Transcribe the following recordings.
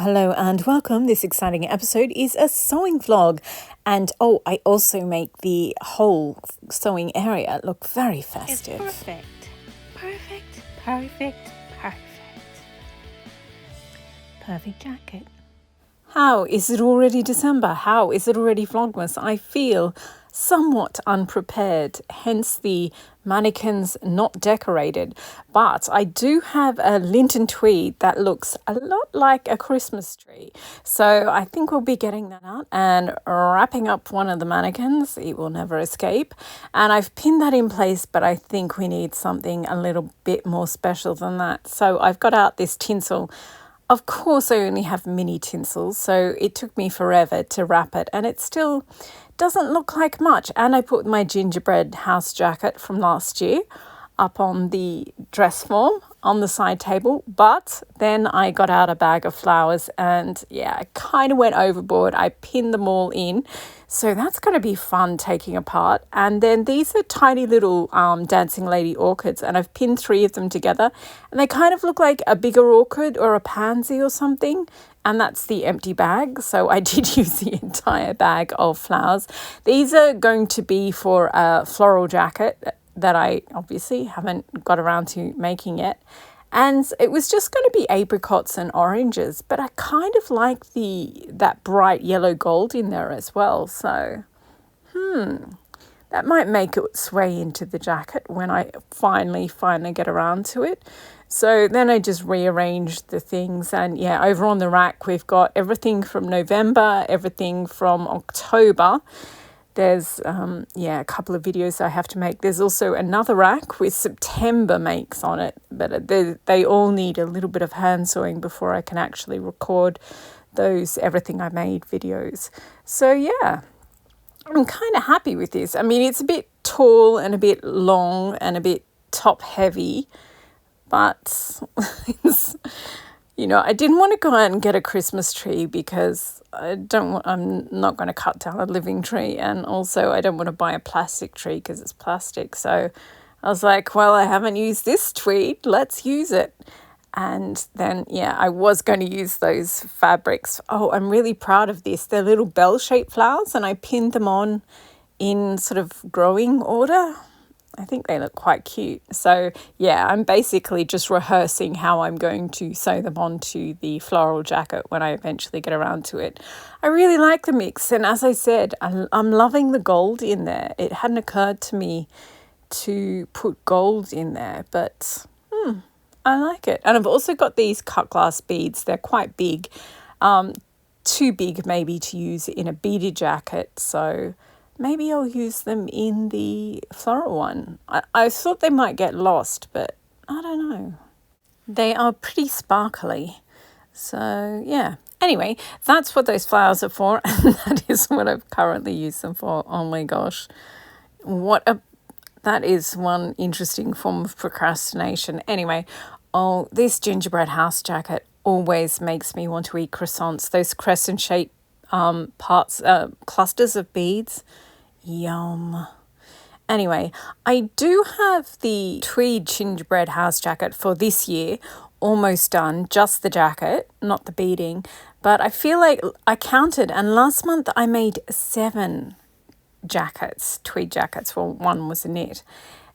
Hello and welcome. This exciting episode is a sewing vlog. And I also make the whole sewing area look very festive. It's perfect. Perfect, perfect, perfect. Perfect jacket. How is it already December? How is it already Vlogmas? I feel somewhat unprepared, hence the mannequins not decorated. But I do have a lint and tweed that looks a lot like a Christmas tree. So I think we'll be getting that out and wrapping up one of the mannequins. It will never escape. And I've pinned that in place, but I think we need something a little bit more special than that. So I've got out this tinsel. Of course, I only have mini tinsel, so it took me forever to wrap it, and it still doesn't look like much. And I put my gingerbread house jacket from last year up on the dress form on the side table, but then I got out a bag of flowers and I kind of went overboard. I pinned them all in, so that's going to be fun taking apart. And then these are tiny little dancing lady orchids, and I've pinned 3 of them together, and they kind of look like a bigger orchid or a pansy or something. And that's the empty bag. So I did use the entire bag of flowers. These are going to be for a floral jacket that I obviously haven't got around to making yet. And it was just going to be apricots and oranges, but I kind of like that bright yellow gold in there as well. So, that might make it sway into the jacket when I finally get around to it. So then I just rearranged the things, and over on the rack we've got everything from November, everything from October. There's a couple of videos I have to make. There's also another rack with September makes on it, but they all need a little bit of hand sewing before I can actually record those everything I made videos. So I'm kind of happy with this. I mean, it's a bit tall and a bit long and a bit top heavy, but I didn't want to go out and get a Christmas tree because I'm not going to cut down a living tree, and also I don't want to buy a plastic tree because it's plastic. So I was like, well, I haven't used this tweed, let's use it. And then, I was going to use those fabrics. Oh, I'm really proud of this. They're little bell-shaped flowers, and I pinned them on in sort of growing order. I think they look quite cute. So, I'm basically just rehearsing how I'm going to sew them onto the floral jacket when I eventually get around to it. I really like the mix. And as I said, I'm loving the gold in there. It hadn't occurred to me to put gold in there, but I like it. And I've also got these cut glass beads. They're quite big, too big maybe to use in a beaded jacket. So maybe I'll use them in the floral one. I thought they might get lost, but I don't know. They are pretty sparkly. So, Anyway, that's what those flowers are for, and that is what I've currently used them for. Oh my gosh. That is one interesting form of procrastination. Anyway, this gingerbread house jacket always makes me want to eat croissants. Those crescent-shaped clusters of beads. Yum. Anyway, I do have the tweed gingerbread house jacket for this year almost done, just the jacket, not the beading. But I feel like I counted, and last month I made 7 jackets, tweed jackets. Well, one was a knit,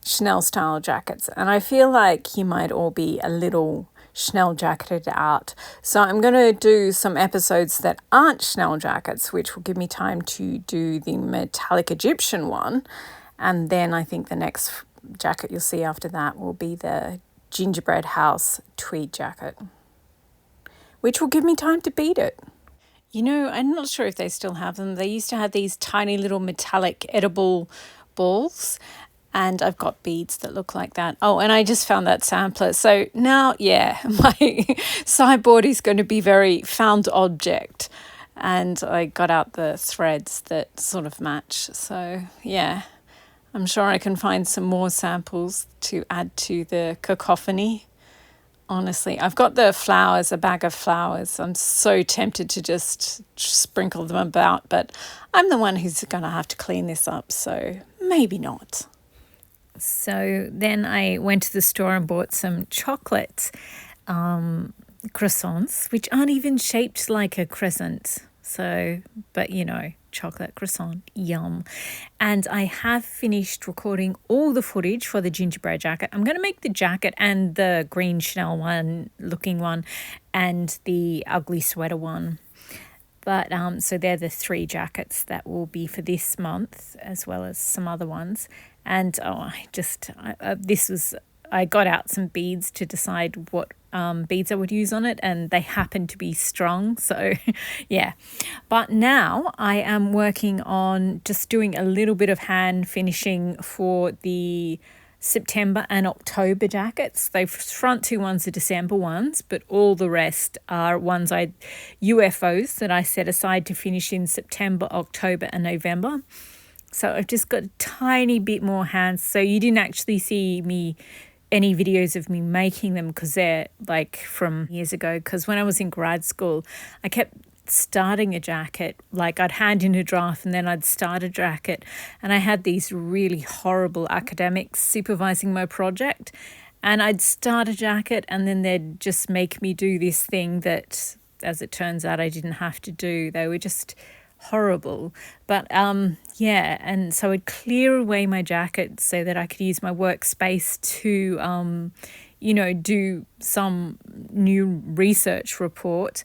Chanel style jackets. And I feel like you might all be a little Chanel jacketed out. So I'm going to do some episodes that aren't Chanel jackets, which will give me time to do the metallic Egyptian one. And then I think the next jacket you'll see after that will be the gingerbread house tweed jacket, which will give me time to bead it. I'm not sure if they still have them. They used to have these tiny little metallic edible balls, and I've got beads that look like that. Oh, and I just found that sampler. So now, my sideboard is going to be very found object, and I got out the threads that sort of match. So, I'm sure I can find some more samples to add to the cacophony. Honestly, I've got the flowers, a bag of flowers. I'm so tempted to just sprinkle them about, but I'm the one who's going to have to clean this up, so maybe not. So then I went to the store and bought some chocolate croissants, which aren't even shaped like a crescent. So, but chocolate croissant, yum. And I have finished recording all the footage for the gingerbread jacket. I'm going to make the jacket and the green Chanel looking one and the ugly sweater one. But so they're the 3 jackets that will be for this month, as well as some other ones. And I got out some beads to decide what beads I would use on it, and they happen to be strung. So yeah. But now I am working on just doing a little bit of hand finishing for the September and October jackets. The front 2 ones are December ones, but all the rest are UFOs that I set aside to finish in September, October and November. So I've just got a tiny bit more hands. So you didn't actually see any videos of me making them because they're like from years ago. Because when I was in grad school, I kept starting a jacket, like I'd hand in a draft and then I'd start a jacket, and I had these really horrible academics supervising my project, and I'd start a jacket and then they'd just make me do this thing that, as it turns out, I didn't have to do. They were just horrible. But and so I'd clear away my jacket so that I could use my workspace to do some new research report.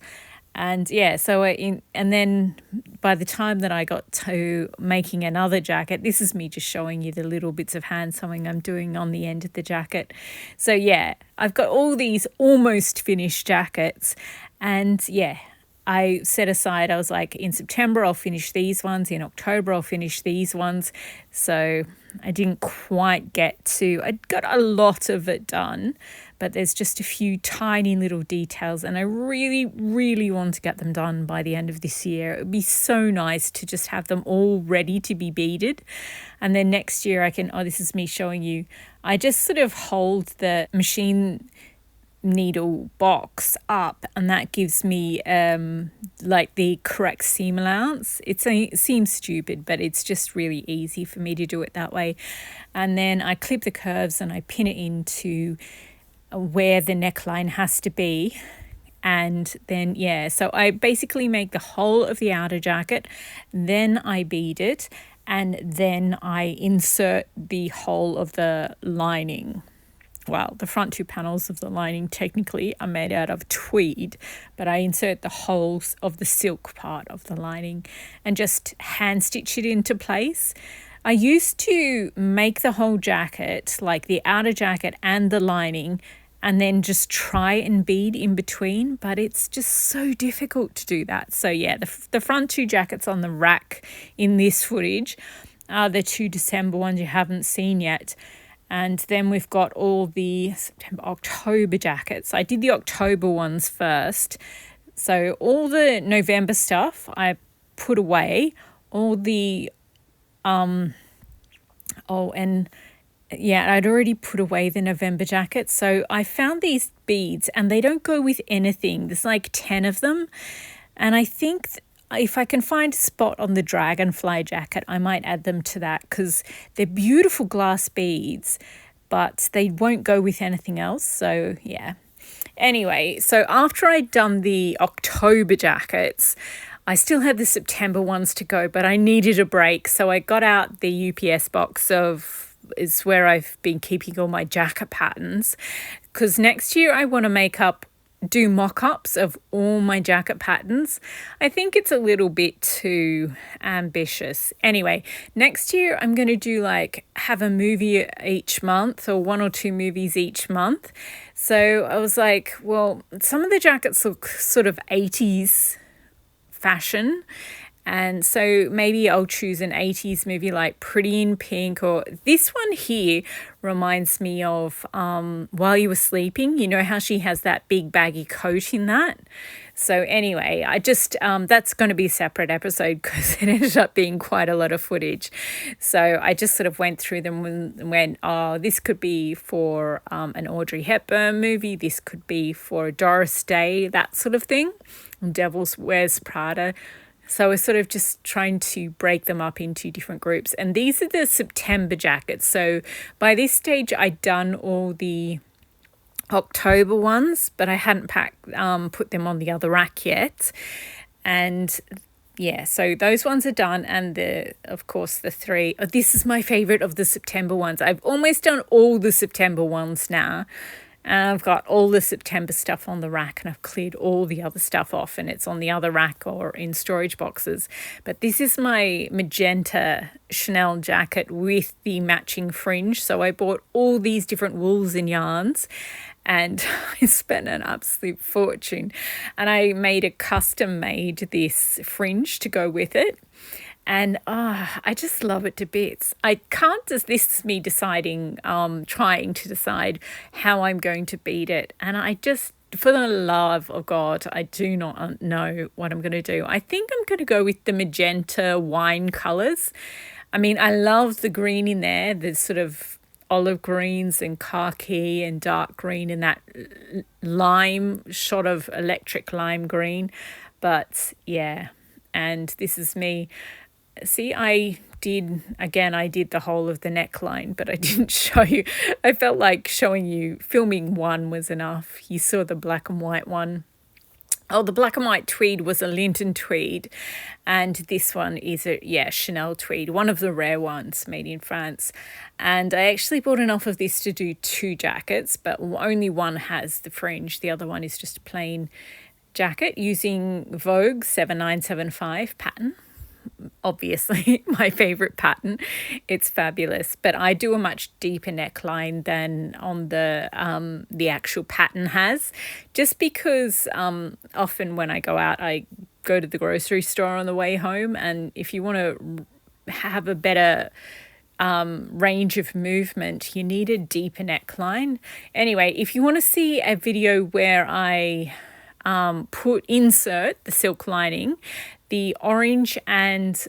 And then by the time that I got to making another jacket, this is me just showing you the little bits of hand sewing I'm doing on the end of the jacket. So yeah, I've got all these almost finished jackets, and I set aside, I was like, in September I'll finish these ones, in October I'll finish these ones. So I didn't quite I got a lot of it done, but there's just a few tiny little details, and I really, really want to get them done by the end of this year. It would be so nice to just have them all ready to be beaded. And then next year this is me showing you, I just sort of hold the machine needle box up, and that gives me like the correct seam allowance. It seems stupid, but it's just really easy for me to do it that way. And then I clip the curves and I pin it into where the neckline has to be. And then so I basically make the whole of the outer jacket, then I bead it, and then I insert the whole of the lining. Well, the front 2 panels of the lining technically are made out of tweed, but I insert the wholes of the silk part of the lining and just hand stitch it into place. I used to make the whole jacket, like the outer jacket and the lining, and then just try and bead in between, but it's just so difficult to do that. So yeah, the front 2 jackets on the rack in this footage are the 2 December ones you haven't seen yet. And then we've got all the September, October jackets. I did the October ones first. So all the November stuff I put away. All the I'd already put away the November jacket. So I found these beads and they don't go with anything. There's like 10 of them. And I think if I can find a spot on the dragonfly jacket, I might add them to that, because they're beautiful glass beads, but they won't go with anything else. So yeah. Anyway, so after I'd done the October jackets, I still had the September ones to go, but I needed a break. So I got out the UPS box is where I've been keeping all my jacket patterns, because next year I want to do mock-ups of all my jacket patterns. I think it's a little bit too ambitious. Anyway, next year I'm going to have a movie each month, or 1 or 2 movies each month. So I was like, well, some of the jackets look sort of 80s fashion, and so maybe I'll choose an 80s movie like Pretty in Pink, or this one here reminds me of While You Were Sleeping. You know how she has that big baggy coat in that? So anyway, I just that's going to be a separate episode because it ended up being quite a lot of footage. So I just sort of went through them and went, oh, this could be for an Audrey Hepburn movie. This could be for a Doris Day, that sort of thing. Devil Wears Prada. So we're sort of just trying to break them up into different groups. And these are the September jackets. So by this stage, I'd done all the October ones, but I hadn't put them on the other rack yet. And yeah, so those ones are done. And of course, the three. Oh, this is my favorite of the September ones. I've almost done all the September ones now. And I've got all the September stuff on the rack, and I've cleared all the other stuff off, and it's on the other rack or in storage boxes. But this is my magenta Chanel jacket with the matching fringe. So I bought all these different wools and yarns, and I spent an absolute fortune. And I made a custom made this fringe to go with it. And I just love it to bits. I can't just, this is me deciding, trying to decide how I'm going to beat it. And I just, for the love of God, I do not know what I'm going to do. I think I'm going to go with the magenta wine colours. I mean, I love the green in there. There's sort of olive greens and khaki and dark green and that lime shot of electric lime green. But yeah, and this is me. See, I did the whole of the neckline, but I didn't show you. I felt like showing you, filming one was enough. You saw the black and white one. Oh, the black and white tweed was a Linton tweed, and this one is a Chanel tweed, one of the rare ones made in France. And I actually bought enough of this to do 2 jackets, but only one has the fringe. The other one is just a plain jacket using Vogue 7975 pattern. Obviously my favorite pattern. It's fabulous, but I do a much deeper neckline than on the actual pattern has, just because often when I go out, I go to the grocery store on the way home, and if you want to have a better range of movement, you need a deeper neckline. Anyway, if you want to see a video where I insert the silk lining, the orange and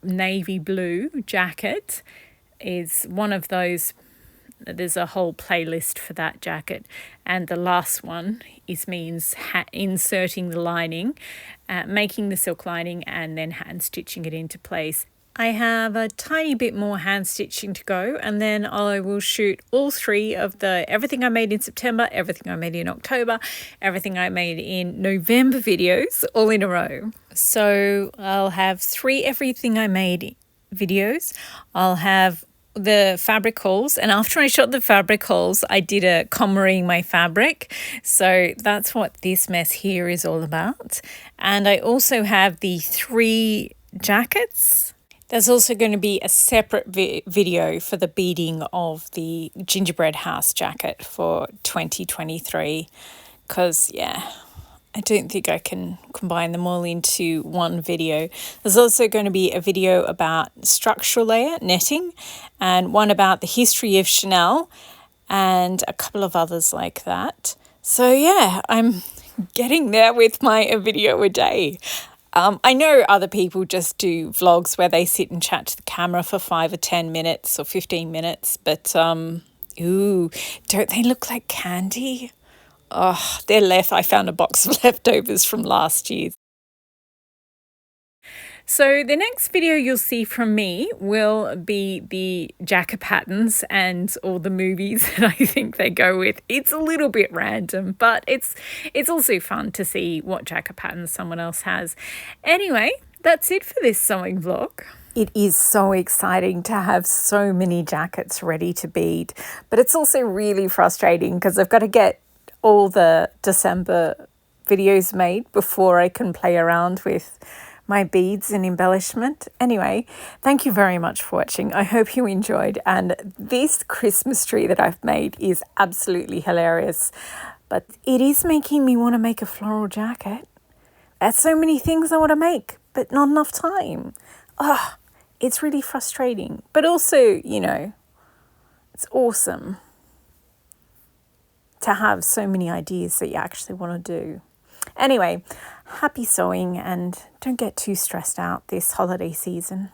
navy blue jacket is one of those. There's a whole playlist for that jacket. And the last one is inserting the lining, making the silk lining, and then hand stitching it into place. I have a tiny bit more hand stitching to go, and then I will shoot all 3 of the everything I made in September, everything I made in October, everything I made in November videos all in a row. So I'll have 3 everything I made videos. I'll have the fabric hauls, and after I shot the fabric hauls, I did a commering my fabric. So that's what this mess here is all about. And I also have the 3 jackets. There's also going to be a separate video for the beading of the gingerbread house jacket for 2023, because I don't think I can combine them all into one video. There's also going to be a video about structural layer netting, and one about the history of Chanel, and a couple of others like that. So yeah, I'm getting there with my video a day. I know other people just do vlogs where they sit and chat to the camera for 5 or 10 minutes or 15 minutes, but ooh, don't they look like candy? Oh, they're left. I found a box of leftovers from last year. So the next video you'll see from me will be the jacket patterns and all the movies that I think they go with. It's a little bit random, but it's also fun to see what jacket patterns someone else has. Anyway, that's it for this sewing vlog. It is so exciting to have so many jackets ready to bead, but it's also really frustrating because I've got to get all the December videos made before I can play around with my beads and embellishment. Anyway, thank you very much for watching. I hope you enjoyed, and this Christmas tree that I've made is absolutely hilarious, but it is making me want to make a floral jacket. There's so many things I want to make, but not enough time. It's really frustrating, but also, it's awesome to have so many ideas that you actually want to do. Anyway, happy sewing, and don't get too stressed out this holiday season.